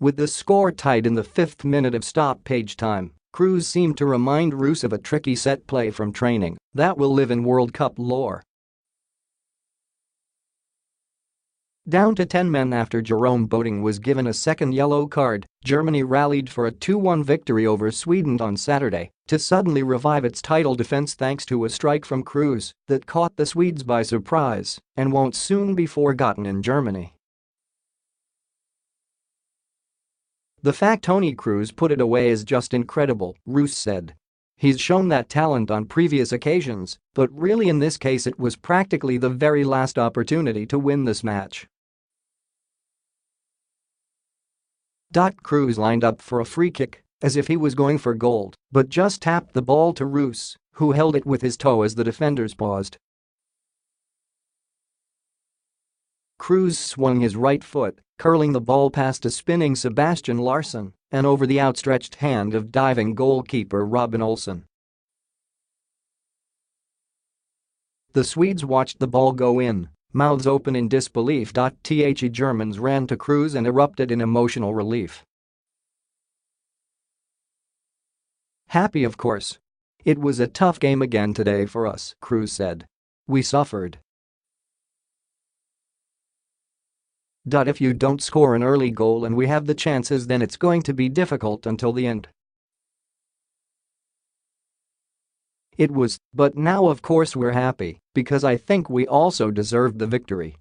With the score tied in the 5th minute of stoppage time, Kroos seemed to remind Reus of a tricky set play from training that will live in World Cup lore. Down to 10 men after Jerome Boateng was given a second yellow card, Germany rallied for a 2-1 victory over Sweden on Saturday to suddenly revive its title defense thanks to a strike from Kroos that caught the Swedes by surprise and won't soon be forgotten in Germany. "The fact Toni Kroos put it away is just incredible," Reus said. "He's shown that talent on previous occasions, but really in this case it was practically the very last opportunity to win this match." Kroos lined up for a free kick as if he was going for goal, but just tapped the ball to Reus, who held it with his toe as the defenders paused. Kroos swung his right foot, curling the ball past a spinning Sebastian Larsson and over the outstretched hand of diving goalkeeper Robin Olsen. The Swedes watched the ball go in, mouths open in disbelief. The Germans ran to Kroos and erupted in emotional relief. "Happy, of course. It was a tough game again today for us," Kroos said. "We suffered. If you don't score an early goal and we have the chances, then it's going to be difficult until the end. It was, but now of course we're happy, because I think we also deserved the victory."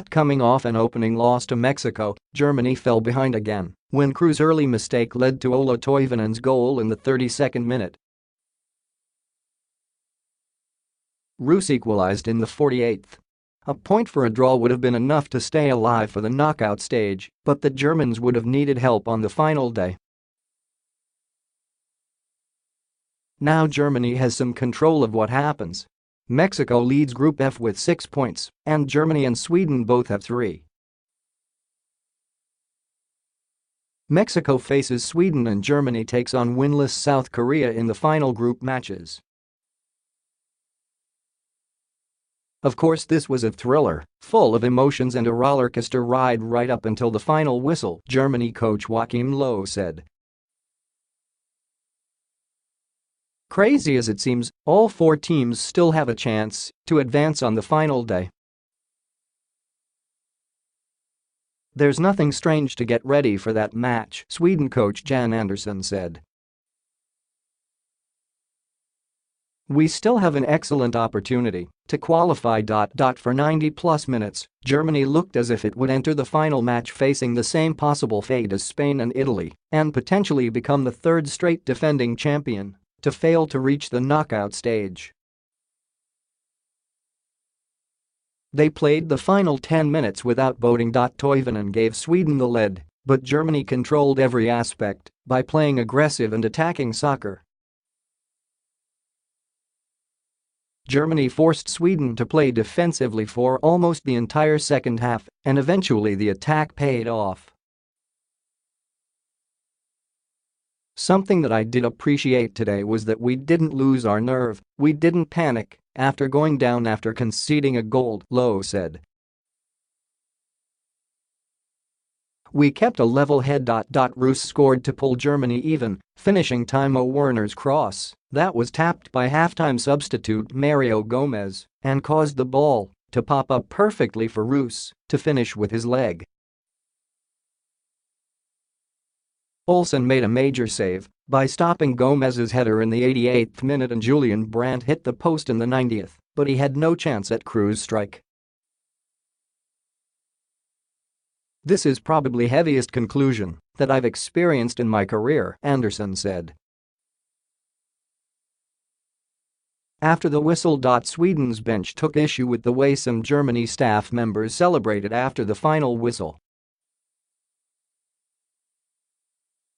Coming off an opening loss to Mexico, Germany fell behind again when Kroos' early mistake led to Ola Toivonen's goal in the 32nd minute. Reus equalized in the 48th. A point for a draw would have been enough to stay alive for the knockout stage, but the Germans would have needed help on the final day. Now Germany has some control of what happens. Mexico leads Group F with 6 points, and Germany and Sweden both have 3. Mexico faces Sweden and Germany takes on winless South Korea in the final group matches. Of course, this was a thriller, full of emotions and a rollercoaster ride right up until the final whistle, Germany coach Joachim Löw said. "Crazy as it seems, all 4 teams still have a chance to advance on the final day. There's nothing strange to get ready for that match," Sweden coach Jan Andersson said. "We still have an excellent opportunity to qualify. For 90-plus minutes, Germany looked as if it would enter the final match facing the same possible fate as Spain and Italy and potentially become the 3rd straight defending champion to fail to reach the knockout stage. They played the final 10 minutes without Boateng. Toivonen gave Sweden the lead, but Germany controlled every aspect by playing aggressive and attacking soccer. Germany forced Sweden to play defensively for almost the entire second half, and eventually the attack paid off. Something that I did appreciate today was that we didn't lose our nerve, we didn't panic after going down after conceding a goal," Löw said. "We kept a level head. Reus scored to pull Germany even, finishing Timo Werner's cross that was tapped by halftime substitute Mario Gomez and caused the ball to pop up perfectly for Reus to finish with his leg. Olsen made a major save by stopping Gomez's header in the 88th minute and Julian Brandt hit the post in the 90th, but he had no chance at Kroos' strike. This is probably heaviest conclusion that I've experienced in my career," Andersson said. After the whistle, Sweden's bench took issue with the way some Germany staff members celebrated after the final whistle.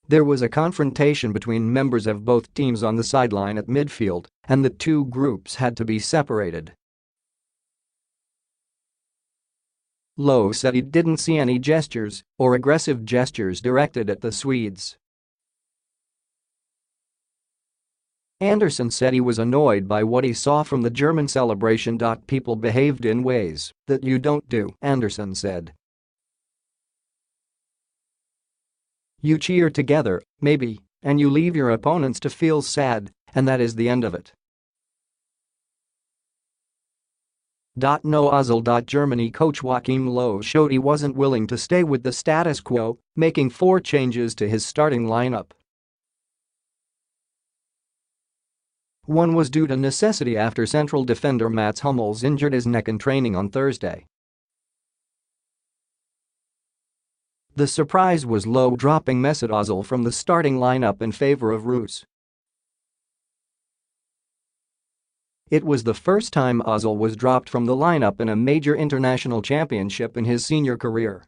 There was a confrontation between members of both teams on the sideline at midfield, and the 2 groups had to be separated. Löw said he didn't see any gestures or aggressive gestures directed at the Swedes. Andersson said he was annoyed by what he saw from the German celebration. People behaved in ways that you don't do, Andersson said. You cheer together, maybe, and you leave your opponents to feel sad, and that is the end of it. No Ozil. Germany coach Joachim Löw showed he wasn't willing to stay with the status quo, making 4 changes to his starting lineup. One was due to necessity after central defender Mats Hummels injured his neck in training on Thursday. The surprise was Löw dropping Mesut Ozil from the starting lineup in favor of Reus. It was the first time Ozil was dropped from the lineup in a major international championship in his senior career.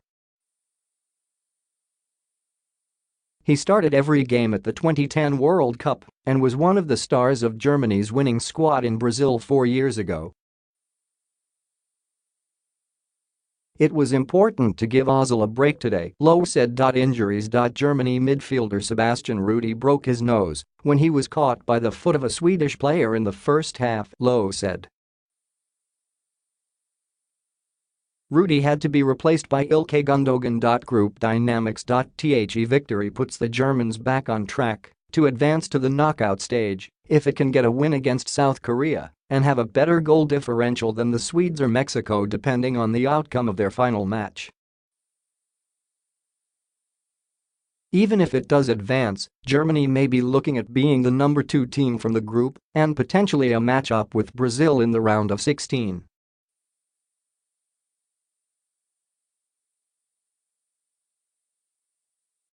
He started every game at the 2010 World Cup and was one of the stars of Germany's winning squad in Brazil 4 years ago. It was important to give Ozil a break today, Löw said. Injuries. Germany midfielder Sebastian Rudy broke his nose when he was caught by the foot of a Swedish player in the first half, Löw said. Rudy had to be replaced by Ilkay Gundogan. Group dynamics. The victory puts the Germans back on track to advance to the knockout stage if it can get a win against South Korea and have a better goal differential than the Swedes or Mexico, depending on the outcome of their final match. Even if it does advance, Germany may be looking at being the number 2 team from the group and potentially a match-up with Brazil in the round of 16.